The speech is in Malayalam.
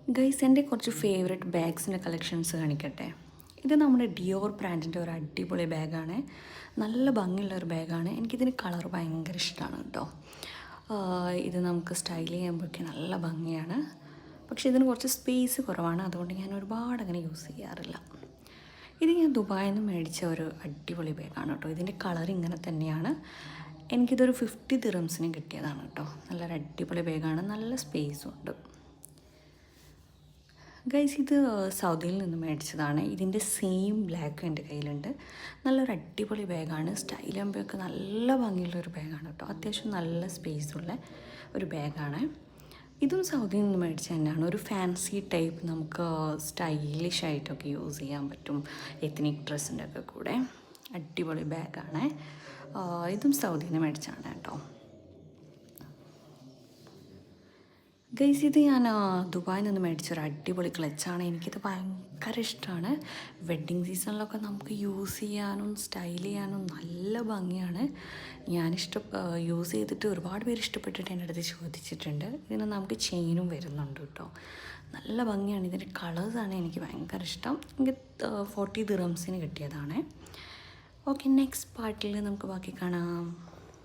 ഗൈസ്, എൻ്റെ കുറച്ച് ഫേവറേറ്റ് ബാഗ്സിൻ്റെ കളക്ഷൻസ് കാണിക്കട്ടെ. ഇത് നമ്മുടെ ഡിയോർ ബ്രാൻഡിൻ്റെ ഒരു അടിപൊളി ബാഗാണ്. നല്ല ഭംഗിയുള്ള ഒരു ബാഗാണ്. എനിക്കിതിന് കളർ ഭയങ്കര ഇഷ്ടമാണ് കേട്ടോ. ഇത് നമുക്ക് സ്റ്റൈൽ ചെയ്യുമ്പോഴേക്കും നല്ല ഭംഗിയാണ്. പക്ഷേ ഇതിന് കുറച്ച് സ്പേസ് കുറവാണ്, അതുകൊണ്ട് ഞാൻ ഒരുപാട് അങ്ങനെ യൂസ് ചെയ്യാറില്ല. ഇത് ഞാൻ ദുബായിൽ നിന്ന് മേടിച്ച ഒരു അടിപൊളി ബാഗാണ് കേട്ടോ. ഇതിൻ്റെ കളർ ഇങ്ങനെ തന്നെയാണ്. എനിക്കിതൊരു 50 ദിറംസിന് കിട്ടിയതാണ് കേട്ടോ. നല്ലൊരു അടിപൊളി ബാഗാണ്, നല്ല സ്പേസും ഉണ്ട്. ഗൈസ്, ഇത് സൗദിയിൽ നിന്ന് മേടിച്ചതാണ്. ഇതിൻ്റെ സെയിം ബ്ലാക്ക് എൻ്റെ കയ്യിലുണ്ട്. നല്ലൊരു അടിപൊളി ബാഗാണ്. സ്റ്റൈൽ ചെയ്യുമ്പോഴൊക്കെ നല്ല ഭംഗിയുള്ളൊരു ബാഗാണ് കേട്ടോ. അത്യാവശ്യം നല്ല സ്പേസുള്ള ഒരു ബാഗാണ്. ഇതും സൗദിയിൽ നിന്ന് മേടിച്ച തന്നെയാണ്. ഒരു ഫാൻസി ടൈപ്പ്, നമുക്ക് സ്റ്റൈലിഷ് ആയിട്ടൊക്കെ യൂസ് ചെയ്യാൻ പറ്റും എത്നിക് ഡ്രസ്സിൻ്റെ ഒക്കെ കൂടെ. അടിപൊളി ബാഗാണ്. ഇതും സൗദിയിൽ നിന്ന് മേടിച്ചാണ് കേട്ടോ. ഗൈസ്, ഇത് ഞാൻ ദുബായിൽ നിന്ന് മേടിച്ചൊരു അടിപൊളി ക്ലച്ചാണ്. എനിക്കിത് ഭയങ്കര ഇഷ്ടമാണ്. വെഡ്ഡിങ് സീസണിലൊക്കെ നമുക്ക് യൂസ് ചെയ്യാനും സ്റ്റൈൽ ചെയ്യാനും നല്ല ഭംഗിയാണ്. യൂസ് ചെയ്തിട്ട് ഒരുപാട് പേര് ഇഷ്ടപ്പെട്ടിട്ട് എൻ്റെ അടുത്ത് ചോദിച്ചിട്ടുണ്ട്. ഇതിന് നമുക്ക് ചെയിനും വരുന്നുണ്ട് കേട്ടോ. നല്ല ഭംഗിയാണ്. ഇതിൻ്റെ കളേഴ്സാണ് എനിക്ക് ഭയങ്കര ഇഷ്ടം. എനിക്ക് 40 ദിറംസിന് കിട്ടിയതാണ്. ഓക്കെ, നെക്സ്റ്റ് പാർട്ടിൽ നമുക്ക് ബാക്കി കാണാം.